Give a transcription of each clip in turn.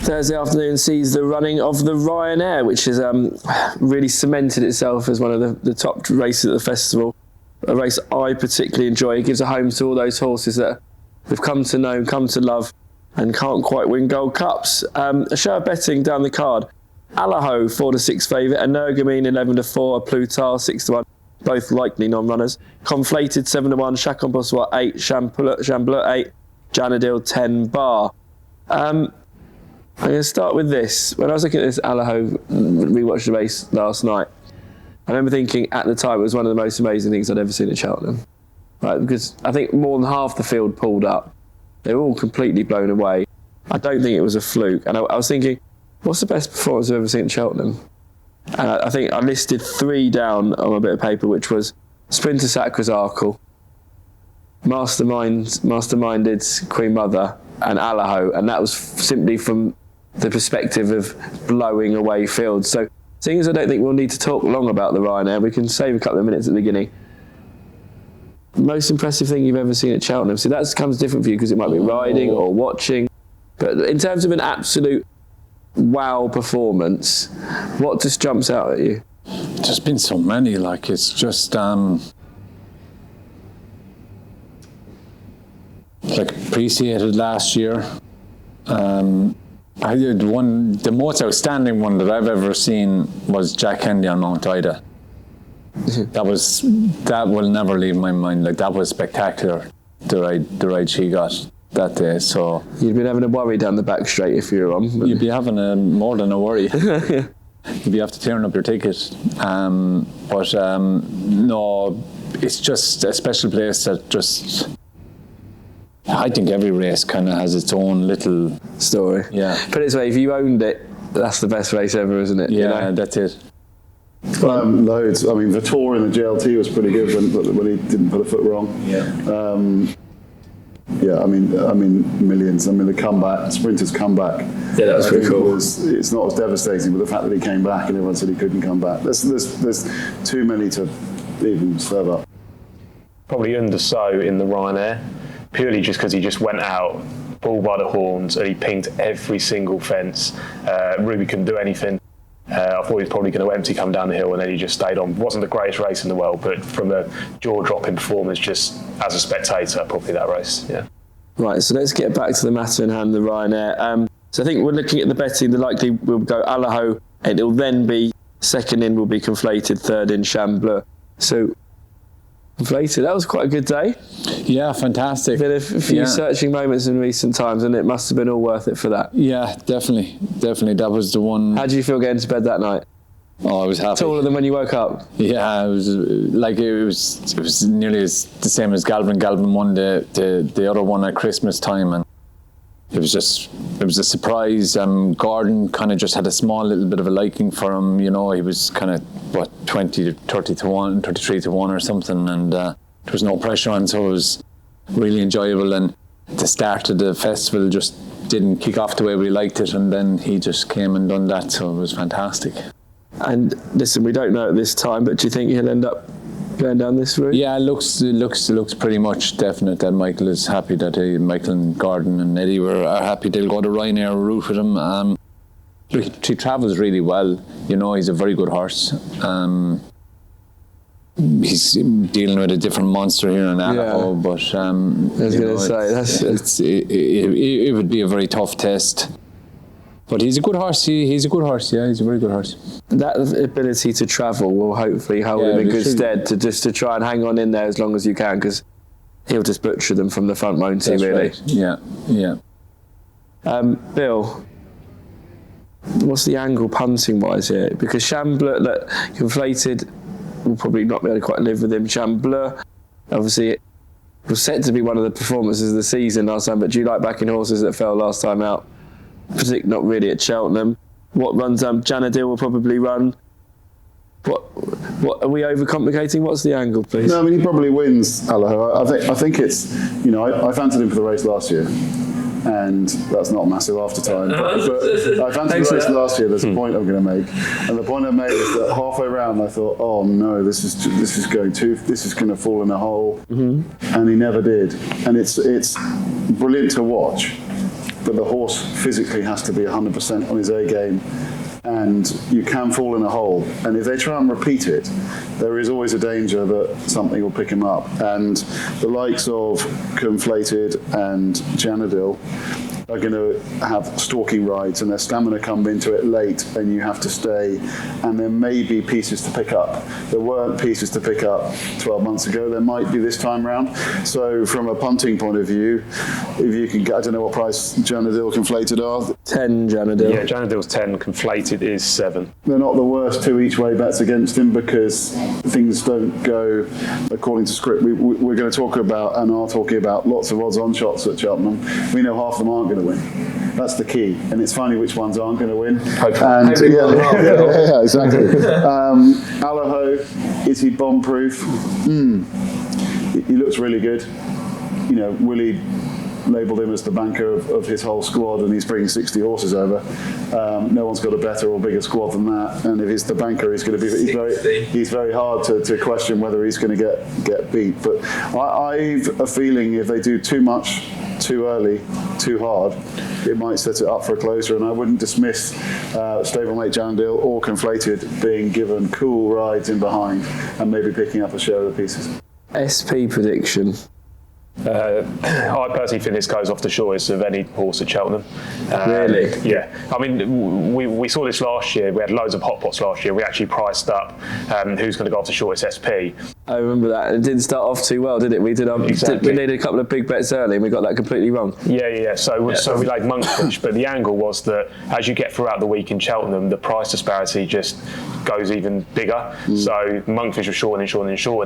Thursday afternoon sees the running of the Ryanair, which has really cemented itself as one of the top races at the festival. A race I particularly enjoy. It gives a home to all those horses that we've come to know, come to love, and can't quite win Gold Cups. A show of betting down the card. Allaho 4-6 favourite, Energumene 11-4, Tarr 6-1, both likely non-runners. Conflated 7-1, Chacun Pour Soi 8, Shan Blue 8, Janidil 10 bar. I'm going to start with this. When I was looking at this Allaho, rewatched the race last night, I remember thinking at the time it was one of the most amazing things I'd ever seen at Cheltenham. Right, because I think more than half the field pulled up. They were all completely blown away. I don't think it was a fluke. And I was thinking, what's the best performance I've ever seen at Cheltenham? And I think I listed 3 down on a bit of paper, which was Sprinter Sacra's Arkle, Masterminded Queen Mother, and Allaho. And that was simply from the perspective of blowing away fields. So, seeing as I don't think we'll need to talk long about the Ryanair, we can save a couple of minutes at the beginning. Most impressive thing you've ever seen at Cheltenham? See, that comes different for you because it might be riding or watching. But in terms of an absolute wow performance, what just jumps out at you? There's been so many. Like, it's just like appreciated last year. I did one. The most outstanding one that I've ever seen was Jack Hendy on Mount Ida. That will never leave my mind. Like, that was spectacular. The ride she got that day. So you'd been having a worry down the back straight if you were on. You'd be having more than a worry. You'd be after tearing up your ticket. No, it's just a special place that just. I think every race kind of has its own little story. Yeah. Put it this way: if you owned it, that's the best race ever, isn't it? Yeah, you know? That's it. Loads. I mean, the Tour in the GLT was pretty good when he didn't put a foot wrong. Yeah. I mean, millions. I mean, the comeback, Sprinter's comeback. Yeah, that was pretty cool. It's not as devastating, but the fact that he came back and everyone said he couldn't come back. There's too many to even serve up. Probably under-so in the Ryanair, purely just because he just went out, bull by the horns, and he pinged every single fence. Ruby couldn't do anything. I thought he was probably going to empty come down the hill, and then he just stayed on. Wasn't the greatest race in the world, but from a jaw-dropping performance, just as a spectator, probably that race. Yeah. Right. So let's get back to the matter in hand, the Ryanair. So I think we're looking at the betting. The likely will go Allaho, and it'll then be second in will be Conflated, third in Shan Blue. So Conflated, that was quite a good day. Yeah, fantastic. Been a few searching moments in recent times, and it must have been all worth it for that. Yeah, definitely. That was the one. How did you feel getting to bed that night? Oh, I was happy. Taller than when you woke up. Yeah, it was nearly the same as Galvin. Galvin won the other one at Christmas time, and it was a surprise. Gordon kind of just had a small little bit of a liking for him. You know, he was kind of 20 to 30 to 1, 33 to 1 or something, and there was no pressure on, so it was really enjoyable. And the start of the festival just didn't kick off the way we liked it, and then he just came and done that, so it was fantastic. And listen, we don't know at this time, but do you think he'll end up going down this route? Yeah, it looks pretty much definite that Michael is happy that Michael and Gordon and Eddie are happy they'll go the Ryanair route with him. Look, he travels really well. You know, he's a very good horse. He's dealing with a different monster here in Allaho, but I was going to say it would be a very tough test. But he's a good horse. He's a good horse. Yeah, he's a very good horse. That ability to travel will hopefully hold him in good stead to try and hang on in there as long as you can, because he'll just butcher them from the front, won't he? Really? Right. Yeah. Bill, what's the angle punting wise here? Because Shan Blue, that Conflated, will probably not be able to quite live with him. Shan Blue, obviously, it was set to be one of the performances of the season last time. But do you like backing horses that fell last time out? Particularly not really at Cheltenham. What runs Janidil will probably run. What are we overcomplicating? What's the angle, please? No, I mean, he probably wins Allaho. I think it's, you know, I fancied him for the race last year, and that's not massive after time. But I fancied the race last year. There's a point I'm going to make, and the point I made is that halfway around I thought, oh no, this is going to fall in a hole, and he never did. And it's brilliant to watch. but the horse physically has to be 100% on his A game, and you can fall in a hole. And if they try and repeat it, there is always a danger that something will pick him up. And the likes of Conflated and Janidil are going to have stalking rides, and their stamina come into it late, and you have to stay, and there may be pieces to pick up. There weren't pieces to pick up 12 months ago. There might be this time round. So from a punting point of view, if you can get, I don't know what price Janidil Conflated are. 10 Janidil. Yeah, Janidil's 10, Conflated is 7. They're not the worst two each way bets against him, because things don't go according to script. We're going to talk about, and are talking about, lots of odds on shots at Cheltenham. We know half of them aren't going to win. That's the key, and it's finding which ones aren't going to win. And yeah, exactly. Allaho, is he bomb-proof? He looks really good. You know, Willie labelled him as the banker of his whole squad, and he's bringing 60 horses over. No one's got a better or bigger squad than that, and if he's the banker, he's going to be he's very hard to question whether he's going to get beat. But I've a feeling if they do too much too early, too hard, it might set it up for a closer, and I wouldn't dismiss stablemate Janidil or Conflated being given cool rides in behind and maybe picking up a share of the pieces. SP prediction. I personally think this goes off the shortest of any horse at Cheltenham. Really? Yeah. I mean, we saw this last year. We had loads of hot pots last year. We actually priced up who's going to go off the shortest SP. I remember that. It didn't start off too well, did it? We did. Exactly. We needed a couple of big bets early, and we got that completely wrong. Yeah. So we laid Monkfish, but the angle was that as you get throughout the week in Cheltenham, the price disparity just goes even bigger. So Monkfish was shortening,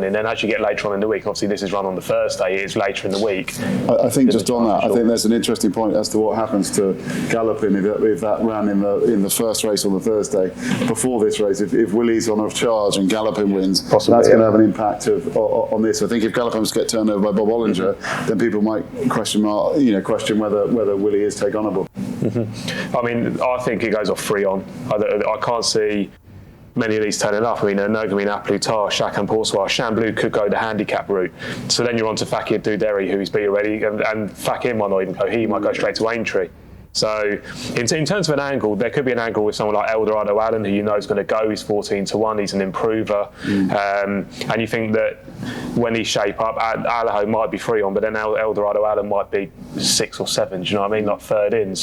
and then as you get later on in the week, obviously this is run on the Thursday, it's later in the week. I think just on that, I think there's an interesting point as to what happens to Galloping if that ran in the first race on the Thursday before this race. If Willie's on a charge and Galloping wins, possibly, that's going to have an impact on this. I think if Galloping's get turned over by Bob Ollinger, then people might question whether Willie is take honourable. I mean, I think it goes off 3 on. I can't see many of these turning up. I mean, Energumene, Tarr, Chacun Pour Soi, Shan Blue could go the handicap route. So then you're on to Fakir D'Oudairies, who he's beat already, and Fakir might not even go. He might go straight to Aintree. So in terms of an angle, there could be an angle with someone like Eldorado Allen, who you know is going to go. He's 14-1. He's an improver, and you think that when he shape up, Allaho might be 3 on, but then Eldorado Allen might be 6 or 7. Do you know what I mean? Like third in.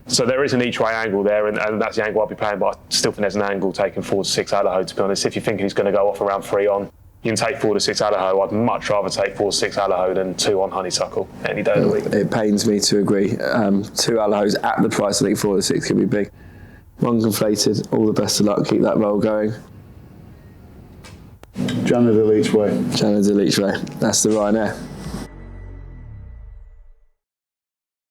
So there is an each-way angle there, and that's the angle I'll be playing, but I still think there's an angle taking 4-6 Allaho, to be honest. If you're thinking he's going to go off around 3 on, you can take 4-6 Allaho. I'd much rather take 4-6 Allaho than 2 on Honeysuckle any day of the week. It pains me to agree. 2 Allahos at the price, I think 4-6 could be big. 1 Conflated, all the best of luck, keep that roll going. Janidil each way. Janidil each way, that's the Ryanair.